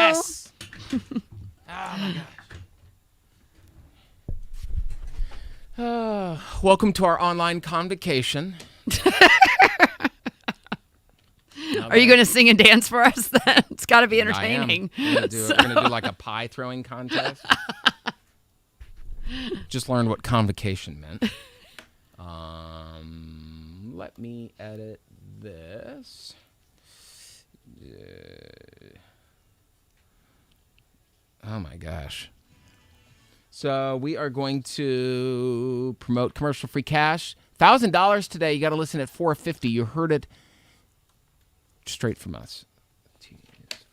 Yes. Oh my gosh. Welcome to our online convocation. Are you going to sing and dance for us then? It's got to be entertaining. We're going to do like a pie throwing contest. Just learned what convocation meant. Let me edit this. Oh my gosh. So we are going to promote commercial-free cash. $1,000 today. You got to listen at 450. You heard it straight from us.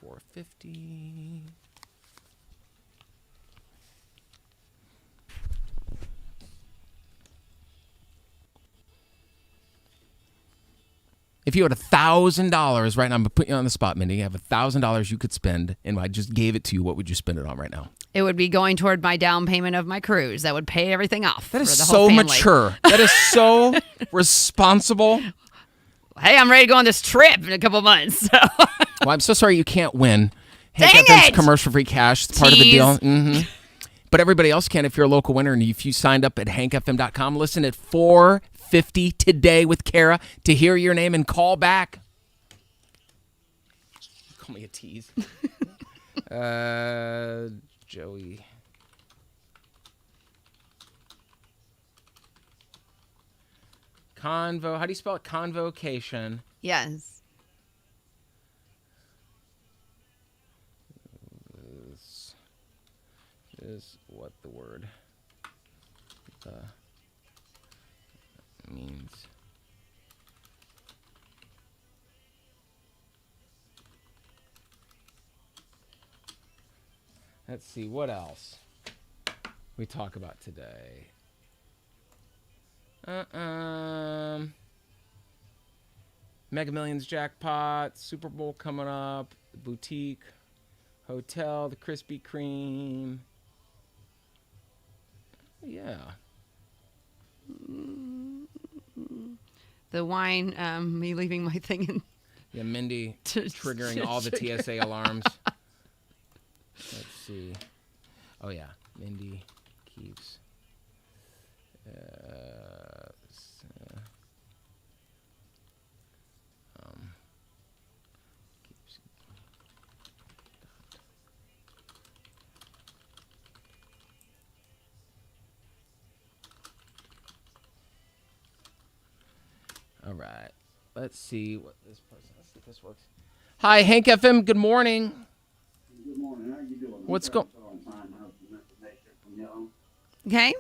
450. If you had $1,000 right now, I'm going to put you on the spot, Mindy. You have $1,000 you could spend, and I just gave it to you. What would you spend it on right now? It would be going toward my down payment of my cruise. That would pay everything off. That is for the whole so family. mature. That is so responsible. Hey, I'm ready to go on this trip in a couple months. So. Well, I'm so sorry you can't win. Dang it! Commercial-free cash. It's part of the deal. Mm-hmm. But everybody else can if you're a local winner, and if you signed up at hankfm.com, listen at 4:50 today with Kara to hear your name and call back. Call me a tease. Joey. Convo. How do you spell it? Convocation. Yes. This is what the word means. Let's see, what else we talk about today? Mega Millions jackpot, Super Bowl coming up, the boutique, hotel, the Krispy Kreme. Yeah. The wine, me leaving my thing in. Yeah, Mindy triggering all the TSA alarms. Let's see. Oh, yeah. Mindy keeps. Keeps. All right. Let's see what this person. Let's see if this works. Hi, Hank FM. Good morning. Good morning. How you doing? What's going? Okay.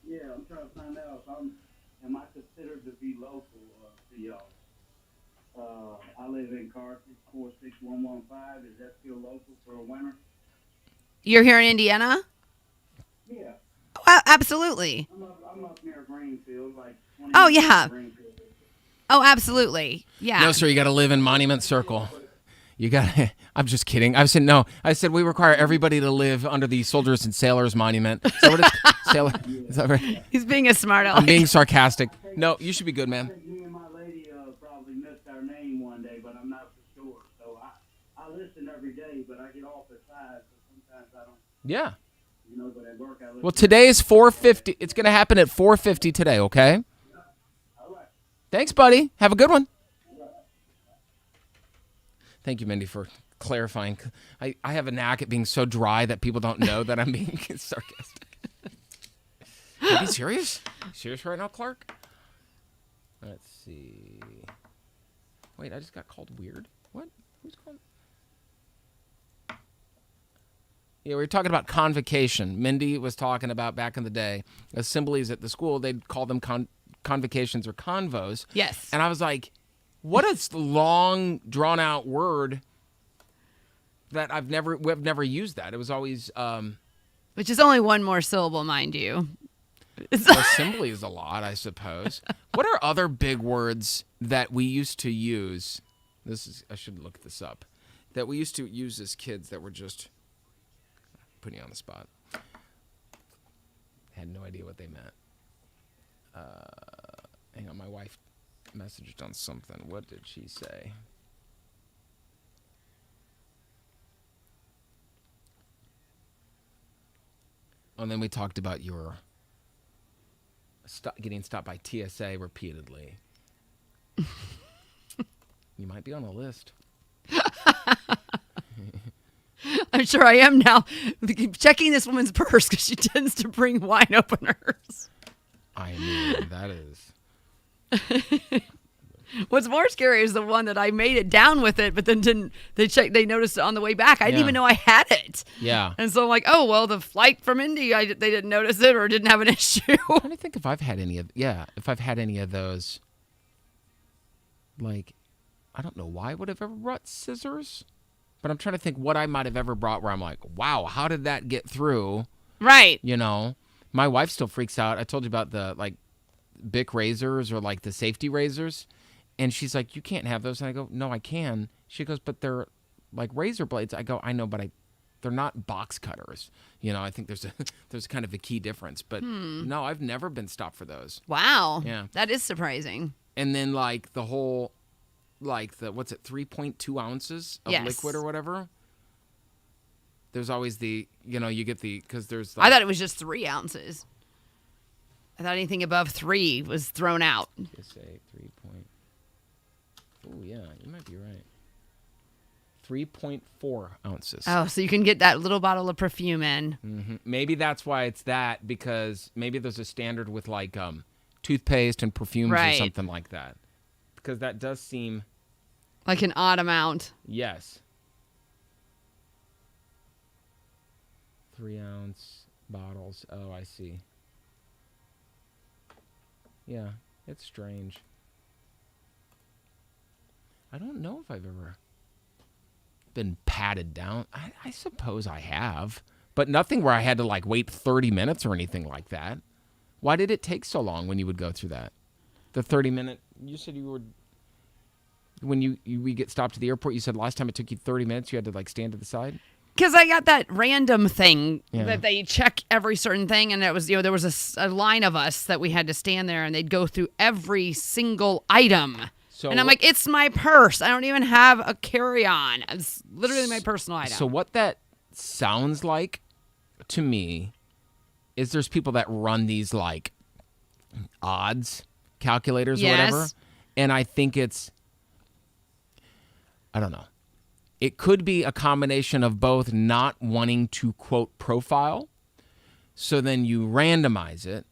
Yeah, I'm trying to find out if am I considered to be local to y'all? I live in Carthage, 46115. Is that still local for a winter? You're here in Indiana? Yeah. Oh, absolutely. I'm up near Greenfield, like 20 Oh, minutes yeah. from Greenfield. Oh, absolutely. Yeah. No, sir. You got to live in Monument Circle. You got. I'm just kidding. I said no. I said we require everybody to live under the Soldiers and Sailors Monument. So what is sailor? Is that right? He's being a smart aleck. I'm being sarcastic. No, you should be good, man. Me and my lady probably missed our name one day, but I'm not for sure. So I listen every day, but I get off at 5, so sometimes I don't. Yeah. You know, but at work I listen. Well, today is 4:50. It's going to happen at 4:50 today. Okay. All right. Thanks, buddy. Have a good one. Thank you, Mindy, for clarifying. I have a knack at being so dry that people don't know that I'm being sarcastic. Are you serious? Serious right now, Clark? Let's see. Wait, I just got called weird. What? Who's called? Yeah, we were talking about convocation. Mindy was talking about back in the day, assemblies at the school, they'd call them convocations or convos. Yes. And I was like, what is the long, drawn-out word that we've never used that. It was always... Which is only one more syllable, mind you. assembly is a lot, I suppose. What are other big words that we used to use? I should look this up. That we used to use as kids that were just putting you on the spot. Had no idea what they meant. Hang on, my wife messaged on something. What did she say? And then we talked about your getting stopped by TSA repeatedly. You might be on a list. I'm sure I am now. Checking this woman's purse because she tends to bring wine openers. I mean, that is. What's more scary is the one that I made it down with it, but then they noticed it on the way back. I didn't even know I had it. Yeah. And so I'm like, oh, well, the flight from Mindy, they didn't notice it or didn't have an issue. I'm trying to think if I've had any of those. Like, I don't know why I would have ever brought scissors, but I'm trying to think what I might have ever brought where I'm like, wow, how did that get through? Right. You know, my wife still freaks out. I told you about the like Bic razors or like the safety razors. And she's like, you can't have those. And I go, no, I can. She goes, but they're like razor blades. I go, I know, but they're not box cutters. You know, I think there's kind of a key difference. But no, I've never been stopped for those. Wow. Yeah. That is surprising. And then like the whole, like the, 3.2 ounces of liquid or whatever. There's always the, you know, you get the, because there's like, I thought it was just 3 ounces. I thought anything above 3 was thrown out. Just say 3 point. Oh, yeah, you might be right. 3.4 ounces. Oh, so you can get that little bottle of perfume in. Mm-hmm. Maybe that's why it's that, because maybe there's a standard with like toothpaste and perfumes or something like that. Because that does seem... Like an odd amount. Yes. 3-ounce bottles. Oh, I see. Yeah, it's strange. I don't know if I've ever been patted down. I suppose I have. But nothing where I had to like wait 30 minutes or anything like that. Why did it take so long when you would go through that? The 30-minute, you said you were, when we get stopped at the airport, you said last time it took you 30 minutes, you had to like stand to the side? Because I got that random thing that they check every certain thing. And it was, there was a line of us that we had to stand there and they'd go through every single item. So and I'm like, it's my purse. I don't even have a carry-on. It's literally my personal item. So what that sounds like to me is there's people that run these like odds calculators or whatever. And I think it's, I don't know. It could be a combination of both not wanting to, quote, profile. So then you randomize it.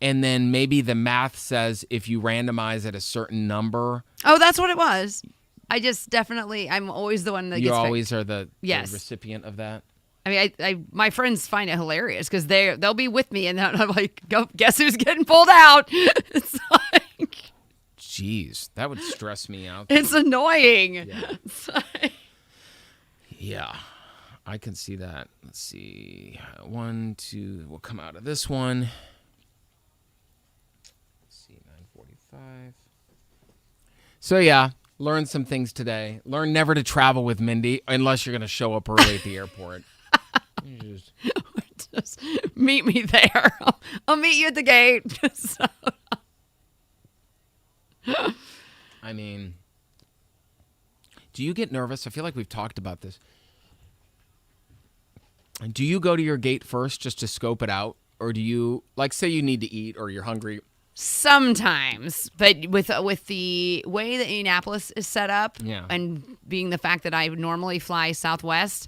And then maybe the math says if you randomize at a certain number. Oh, that's what it was. I just definitely, I'm always the one that gets picked. You always are the recipient of that? I mean, I my friends find it hilarious because they'll be with me and I'm like, go, guess who's getting pulled out? It's like... Jeez, that would stress me out. It's annoying. Yeah. It's like... Yeah, I can see that. Let's see. 1, 2, we'll come out of this one. 9:45. So yeah, learned some things today. Learn never to travel with Mindy unless you're going to show up early at the airport. Just meet me there. I'll meet you at the gate. I mean, do you get nervous? I feel like we've talked about this. Do you go to your gate first just to scope it out? Or do you, like, say you need to eat or you're hungry? Sometimes, but with the way that Indianapolis is set up, and being the fact that I normally fly Southwest,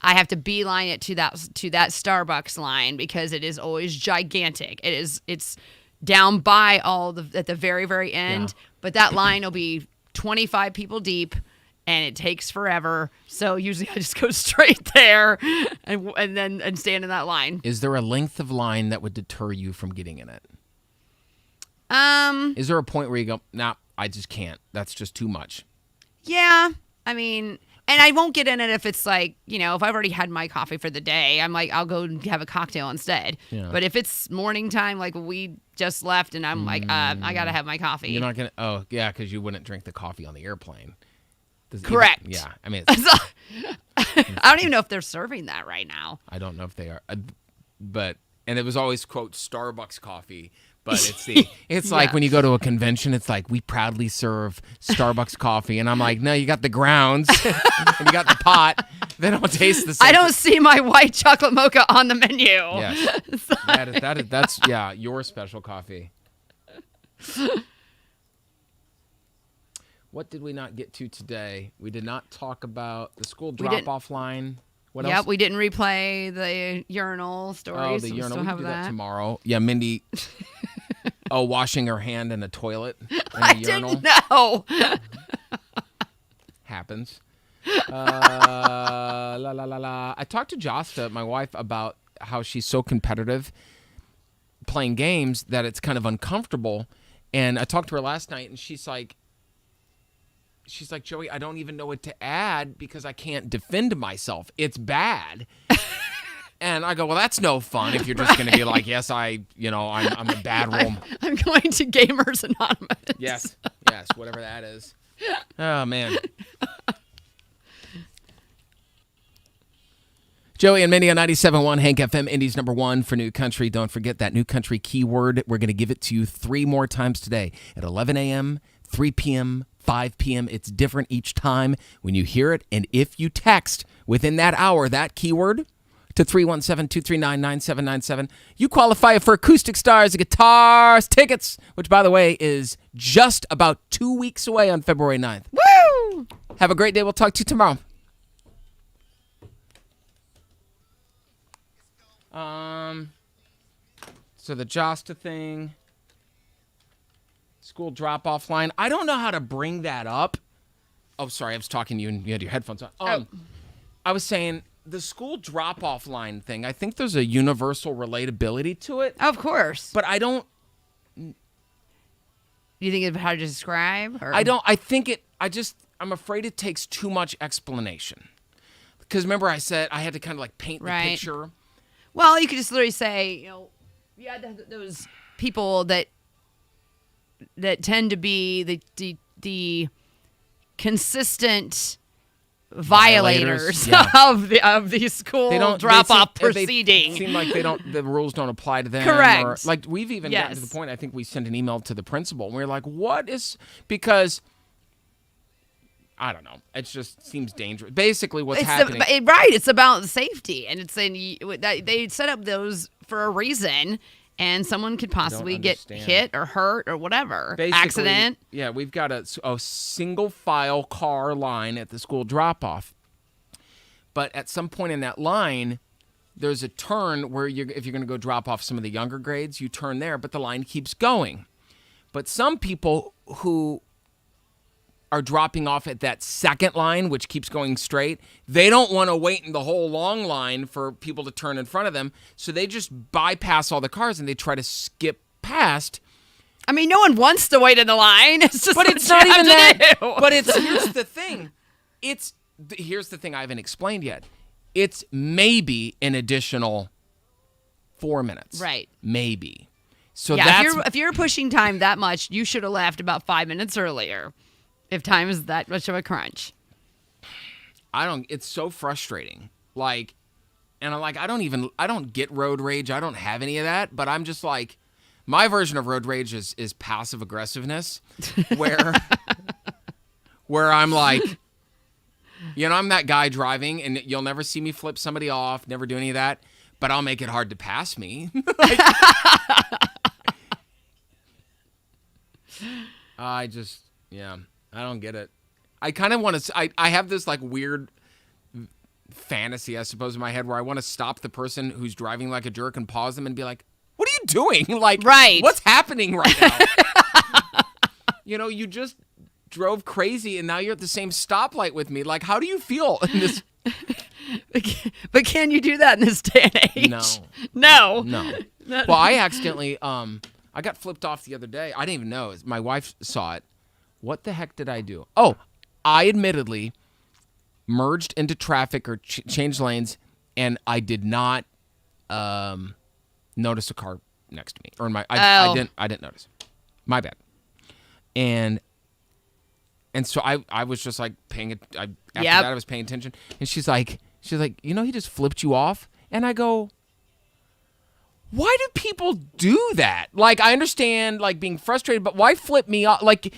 I have to beeline it to that Starbucks line because it is always gigantic. It's down by at the very, very end, but that line will be 25 people deep, and it takes forever. So usually I just go straight there and stand in that line. Is there a length of line that would deter you from getting in it? Is there a point where you go, nah, I just can't. That's just too much. Yeah. I mean, and I won't get in it if it's like, if I've already had my coffee for the day, I'm like, I'll go have a cocktail instead. Yeah. But if it's morning time, like we just left and I'm like, I got to have my coffee. You're not going to, because you wouldn't drink the coffee on the airplane. Correct. Yeah. I mean, I don't even know if they're serving that right now. I don't know if they are. And it was always, quote, Starbucks coffee. But it's like when you go to a convention, it's like, we proudly serve Starbucks coffee. And I'm like, no, you got the grounds and you got the pot. They don't taste the same. I don't see my white chocolate mocha on the menu. Yes. That's your special coffee. What did we not get to today? We did not talk about the school drop-off line. What else? Yep, we didn't replay the urinal story. Oh, the so urinal. We We have can do that that tomorrow. Yeah, Mindy. Washing her hand in a toilet. In I a urinal. didn't know. Happens. La la la la. I talked to Josta, my wife, about how she's so competitive playing games that it's kind of uncomfortable. And I talked to her last night, and she's like, Joey, I don't even know what to add because I can't defend myself. It's bad. And I go, well, that's no fun if you're just going to be like, yes, I'm a bad role. I'm going to Gamers Anonymous. Yes, whatever that is. Oh, man. Joey and Mindy on 97.1 Hank FM, Indy's number one for New Country. Don't forget that New Country keyword. We're going to give it to you 3 more times today at 11 a.m., 3 p.m., 5 p.m. It's different each time when you hear it. And if you text within that hour that keyword to 317-239-9797, you qualify for Acoustic Stars Guitars tickets, which, by the way, is just about 2 weeks away on February 9th. Woo! Have a great day. We'll talk to you tomorrow. So the Josta thing, school drop-off line. I don't know how to bring that up. Oh, sorry, I was talking to you and you had your headphones on. I was saying the school drop-off line thing, I think there's a universal relatability to it. Of course. But I don't... You think of how to describe? Or? I'm afraid it takes too much explanation. Because remember I said I had to kind of like paint the picture. Well, you could just literally say, you had those people that tend to be the consistent violators of the school drop-off proceeding. They seem like the rules don't apply to them. Correct. Or, like we've even gotten to the point, I think we sent an email to the principal and we were like, because I don't know. It just seems dangerous. Basically, what's happening... It's about safety. And they set up those for a reason, and someone could possibly get hit or hurt or whatever. Basically, accident. Yeah, we've got a single-file car line at the school drop-off. But at some point in that line, there's a turn where if you're going to go drop off some of the younger grades, you turn there, but the line keeps going. But some people who are dropping off at that second line, which keeps going straight, they don't want to wait in the whole long line for people to turn in front of them, so they just bypass all the cars and they try to skip past. I mean, no one wants to wait in the line. It's just, but it's not even that. But here's the thing. Here's the thing I haven't explained yet. It's maybe an additional 4 minutes. Right. Maybe. So if you're pushing time that much, you should have left about 5 minutes earlier. If time is that much of a crunch. It's so frustrating. And I'm like, I don't get road rage. I don't have any of that, but I'm just like, my version of road rage is passive aggressiveness where I'm like, I'm that guy driving and you'll never see me flip somebody off, never do any of that, but I'll make it hard to pass me. I don't get it. I kind of want to... I have this, weird fantasy, I suppose, in my head where I want to stop the person who's driving like a jerk and pause them and be like, what are you doing? Right. What's happening right now? You just drove crazy and now you're at the same stoplight with me. How do you feel in this... But can you do that in this day and age? No. Well, I accidentally... I got flipped off the other day. I didn't even know. My wife saw it. What the heck did I do? Oh, I admittedly merged into traffic or changed lanes, and I did not notice a car next to me. I didn't notice. My bad. And so I was just paying it. After that, I was paying attention, and she's like, he just flipped you off, and I go, why do people do that? Like, I understand, like, being frustrated, but why flip me off? Like,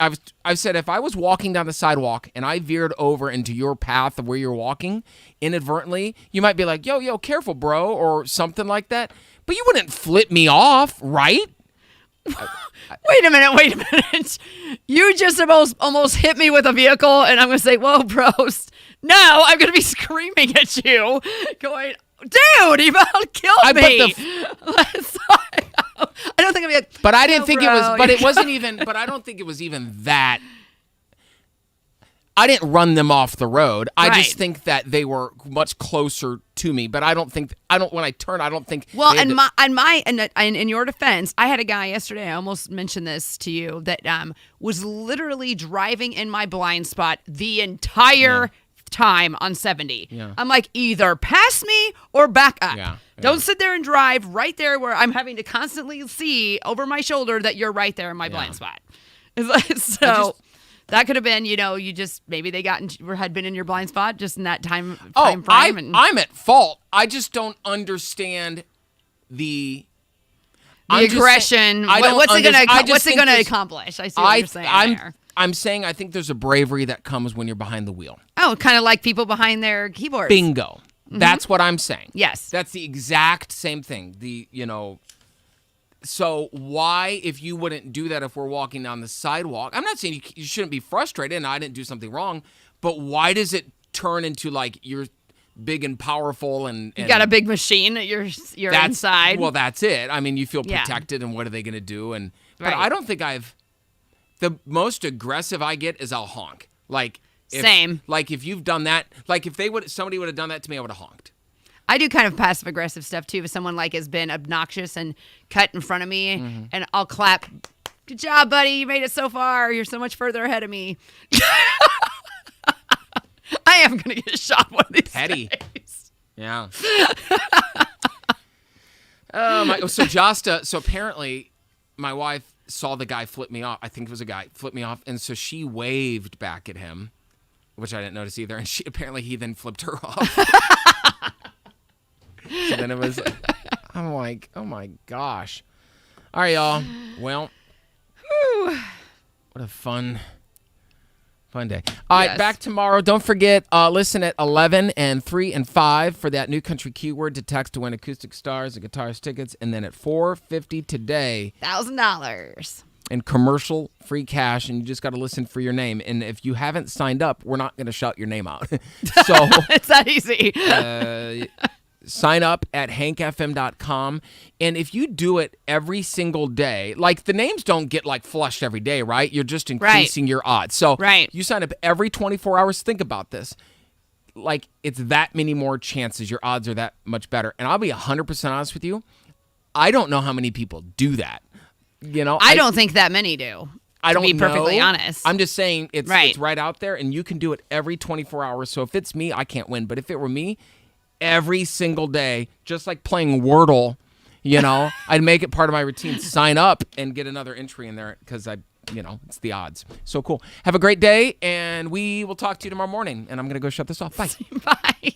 I've said if I was walking down the sidewalk and I veered over into your path of where you're walking inadvertently, you might be like, yo, careful, bro, or something like that. But you wouldn't flip me off, right? Wait a minute. You just almost hit me with a vehicle, and I'm going to say, whoa, bros. No, I'm going to be screaming at you, going, dude, you about killed me. I don't think I'd be like, but I didn't think bro, it was, but it wasn't even, but I don't think it was even that. I didn't run them off the road. I just think that they were much closer to me, but when I turn, I don't think. Well, in your defense, I had a guy yesterday, I almost mentioned this to you, that was literally driving in my blind spot the entire time on 70. Yeah. I'm like, either pass me or back up. Yeah. Don't sit there and drive right there where I'm having to constantly see over my shoulder that you're right there in my blind spot. So that could have been, you just maybe they had been in your blind spot just in that time frame. I'm at fault. I just don't understand the aggression. What's it going to accomplish? I see what you're saying there. I'm saying I think there's a bravery that comes when you're behind the wheel. Oh, kind of like people behind their keyboards. Bingo. Mm-hmm. That's what I'm saying. Yes. That's the exact same thing. So why, if you wouldn't do that if we're walking down the sidewalk, I'm not saying you shouldn't be frustrated and I didn't do something wrong, but why does it turn into like you're big and powerful and you got a big machine that you're inside? Well, that's it. I mean, you feel protected and what are they going to do? But I don't think the most aggressive I get is I'll honk. Same. Like if you've done that, like if somebody would have done that to me, I would have honked. I do kind of passive aggressive stuff too. If someone has been obnoxious and cut in front of me, and I'll clap. Good job, buddy. You made it so far. You're so much further ahead of me. I am going to get shot one of these days. Yeah. So apparently my wife saw the guy flip me off. I think it was a guy flip me off. And so she waved back at him, which I didn't notice either. And he then flipped her off. So then it was, I'm like, oh my gosh. All right, y'all. Well, what a fun day. All right, back tomorrow. Don't forget, listen at 11 and 3 and 5 for that new country keyword to text to win acoustic stars and guitarist tickets. And then at 4:50 today, $1,000 in commercial free cash. And you just got to listen for your name. And if you haven't signed up, we're not going to shout your name out. So it's that easy. Sign up at hankfm.com. And if you do it every single day, like the names don't get flushed every day, right? You're just increasing your odds. So you sign up every 24 hours. Think about this. It's that many more chances. Your odds are that much better. And I'll be 100% honest with you. I don't know how many people do that. I don't think that many do. I don't know. To be perfectly honest. I'm just saying it's right out there and you can do it every 24 hours. So if it's me, I can't win. But if it were me, every single day, just like playing Wordle, I'd make it part of my routine. Sign up and get another entry in there because it's the odds. So cool. Have a great day, and we will talk to you tomorrow morning. And I'm going to go shut this off. Bye. Bye.